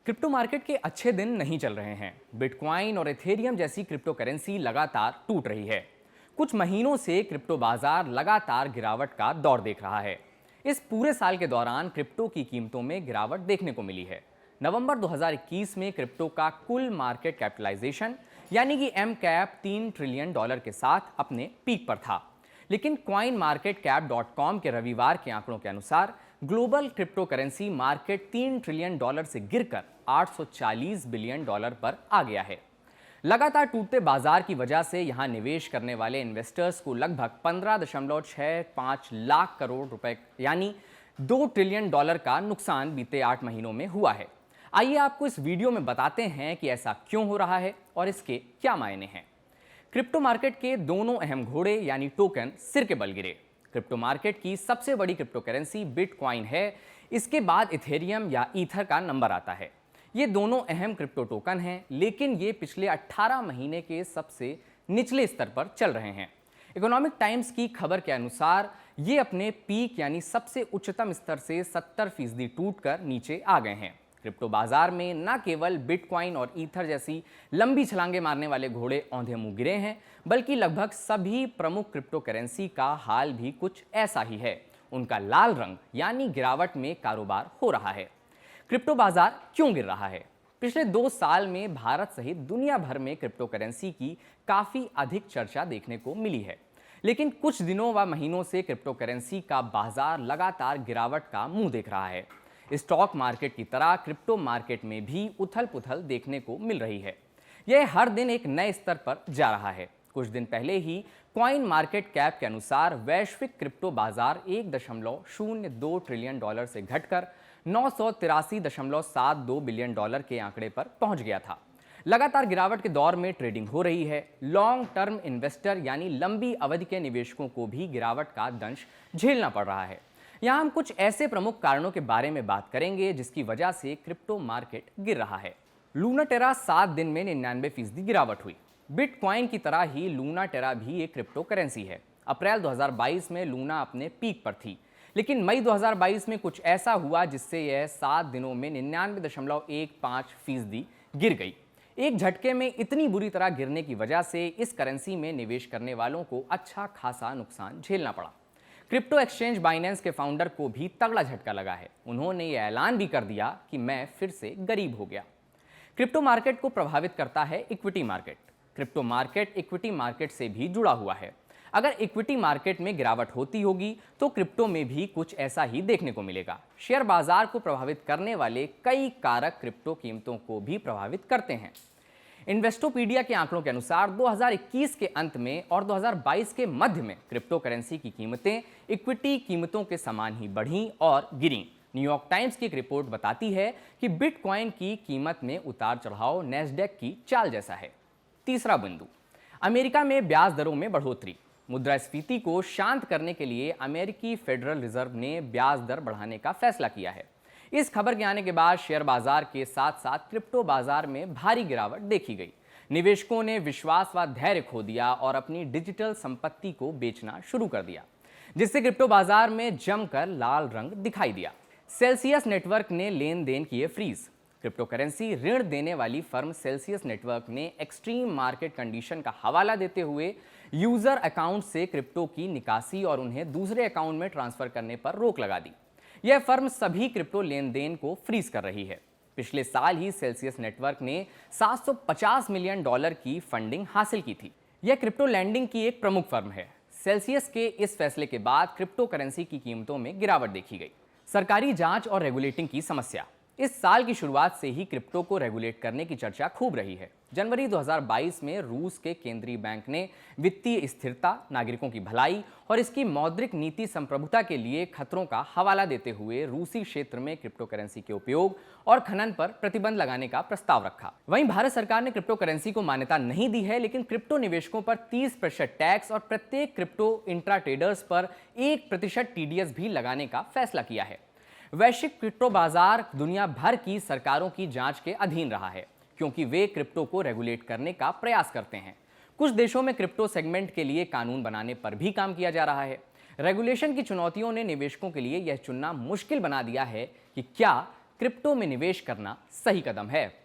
Crypto market के अच्छे दिन नहीं चल रहे हैं। बिटकॉइन और एथेरियम जैसी क्रिप्टो करेंसी लगातार टूट रही है। कुछ महीनों से क्रिप्टो बाजार लगातार गिरावट का दौर देख रहा है। इस पूरे साल के दौरान क्रिप्टो की कीमतों में गिरावट देखने को मिली है। नवंबर 2021 में क्रिप्टो का कुल मार्केट कैपिटलाइजेशन यानी कि एम कैप $3 ट्रिलियन के साथ अपने पीक पर था। लेकिन कॉइन मार्केट कैप .com के रविवार के आंकड़ों के अनुसार global crypto currency market $3 trillion से गिरकर $840 बिलियन पर आ गया है। लगातार टूटते बाजार की वजह से यहां निवेश करने वाले इन्वेस्टर्स को लगभग 15.65 लाख करोड़ रुपए यानी $2 ट्रिलियन का नुकसान बीते 8 महीनों में हुआ है। आइए आपको इस वीडियो में बताते हैं कि ऐसा क्यों हो रहा है और इसके क्या मायने हैं। क्रिप्टो मार्केट के दोनों अहम घोड़े यानी टोकन सिर के बल गिरे। क्रिप्टो मार्केट की सबसे बड़ी क्रिप्टो करेंसी बिटकॉइन है। इसके बाद इथेरियम या ईथर का नंबर आता है। ये दोनों अहम क्रिप्टो टोकन हैं, लेकिन ये पिछले 18 महीने के सबसे निचले स्तर पर चल रहे हैं। इकोनॉमिक टाइम्स की खबर के अनुसार ये अपने पीक यानी सबसे उच्चतम स्तर से 70% टूटकर नीचे आ गए हैं। क्रिप्टो बाजार में न केवल बिटकॉइन और ईथर जैसी लंबी छलांगे मारने वाले घोड़े औंधे मुंह गिरे हैं, बल्कि लगभग सभी प्रमुख क्रिप्टो करेंसी का हाल भी कुछ ऐसा ही है। उनका लाल रंग यानी गिरावट में कारोबार हो रहा है। क्रिप्टो बाजार क्यों गिर रहा है? पिछले 2 साल में भारत सहित दुनिया भर में क्रिप्टो करेंसी की काफी अधिक चर्चा देखने को मिली है, लेकिन कुछ दिनों व महीनों से क्रिप्टो करेंसी का बाजार लगातार गिरावट का मुंह देख रहा है। स्टॉक मार्केट की तरह क्रिप्टो मार्केट में भी उथल पुथल देखने को मिल रही है। यह हर दिन एक नए स्तर पर जा रहा है। कुछ दिन पहले ही कॉइन मार्केट कैप के अनुसार वैश्विक क्रिप्टो बाजार $1.02 ट्रिलियन से घटकर $983.72 बिलियन के आंकड़े पर पहुंच गया था। लगातार गिरावट के दौर में ट्रेडिंग हो रही है। लॉन्ग टर्म इन्वेस्टर यानी लंबी अवधि के निवेशकों को भी गिरावट का दंश झेलना पड़ रहा है। यहाँ हम कुछ ऐसे प्रमुख कारणों के बारे में बात करेंगे जिसकी वजह से क्रिप्टो मार्केट गिर रहा है। लूना टेरा 7 दिन में 99% गिरावट हुई। बिटकॉइन की तरह ही लूना टेरा भी एक क्रिप्टो करेंसी है। अप्रैल 2022 में लूना अपने पीक पर थी, लेकिन मई 2022 में कुछ ऐसा हुआ जिससे यह 7 दिनों में 99.15% गिर गई। एक झटके में इतनी बुरी तरह गिरने की वजह से इस करेंसी में निवेश करने वालों को अच्छा खासा नुकसान झेलना पड़ा। क्रिप्टो एक्सचेंज बाइनेंस के फाउंडर को भी तगड़ा झटका लगा है। उन्होंने ये ऐलान भी कर दिया कि मैं फिर से गरीब हो गया। क्रिप्टो मार्केट को प्रभावित करता है equity market. Crypto market equity market से भी जुड़ा हुआ है। अगर इक्विटी मार्केट में गिरावट होती होगी तो क्रिप्टो में भी कुछ ऐसा ही देखने को मिलेगा। शेयर बाजार को प्रभावित करने वाले कई कारक क्रिप्टो कीमतों को भी प्रभावित करते हैं। इन्वेस्टोपीडिया के आंकड़ों के अनुसार 2021 के अंत में और 2022 के मध्य में क्रिप्टो करेंसी की कीमतें इक्विटी कीमतों के समान ही बढ़ीं और गिरीं। न्यूयॉर्क टाइम्स की एक रिपोर्ट बताती है कि बिटकॉइन की कीमत में उतार चढ़ाव नैस्डैक की चाल जैसा है। तीसरा बिंदु, अमेरिका में ब्याज दरों में बढ़ोतरी। मुद्रास्फीति को शांत करने के लिए अमेरिकी फेडरल रिजर्व ने ब्याज दर बढ़ाने का फैसला किया है। इस खबर के आने के बाद शेयर बाजार के साथ साथ क्रिप्टो बाजार में भारी गिरावट देखी गई। निवेशकों ने विश्वास व धैर्य खो दिया और अपनी डिजिटल संपत्ति को बेचना शुरू कर दिया, जिससे क्रिप्टो बाजार में जमकर लाल रंग दिखाई दिया। सेल्सियस नेटवर्क ने लेन देन किए फ्रीज। क्रिप्टो करेंसी ऋण देने वाली फर्म सेल्सियस नेटवर्क ने एक्सट्रीम मार्केट कंडीशन का हवाला देते हुए यूजर अकाउंट से क्रिप्टो की निकासी और उन्हें दूसरे अकाउंट में ट्रांसफर करने पर रोक लगा दी। यह फर्म सभी क्रिप्टो लेन देन को फ्रीज कर रही है। पिछले साल ही सेल्सियस नेटवर्क ने $750 मिलियन की फंडिंग हासिल की थी। यह क्रिप्टो लैंडिंग की एक प्रमुख फर्म है। सेल्सियस के इस फैसले के बाद क्रिप्टो करेंसी की कीमतों में गिरावट देखी गई। सरकारी जांच और रेगुलेटिंग की समस्या। इस साल की शुरुआत से ही क्रिप्टो को रेगुलेट करने की चर्चा खूब रही है। जनवरी 2022 में रूस के केंद्रीय बैंक ने वित्तीय स्थिरता, नागरिकों की भलाई और इसकी मौद्रिक नीति संप्रभुता के लिए खतरों का हवाला देते हुए रूसी क्षेत्र में क्रिप्टो करेंसी के उपयोग और खनन पर प्रतिबंध लगाने का प्रस्ताव रखा। वहीं भारत सरकार ने क्रिप्टो करेंसी को मान्यता नहीं दी है, लेकिन क्रिप्टो निवेशकों पर 30% टैक्स और प्रत्येक क्रिप्टो इंट्रा ट्रेडर्स पर 1% TDS भी लगाने का फैसला किया है। वैश्विक क्रिप्टो बाजार दुनिया भर की सरकारों की जांच के अधीन रहा है, क्योंकि वे क्रिप्टो को रेगुलेट करने का प्रयास करते हैं। कुछ देशों में क्रिप्टो सेगमेंट के लिए कानून बनाने पर भी काम किया जा रहा है। रेगुलेशन की चुनौतियों ने निवेशकों के लिए यह चुनना मुश्किल बना दिया है कि क्या क्रिप्टो में निवेश करना सही कदम है।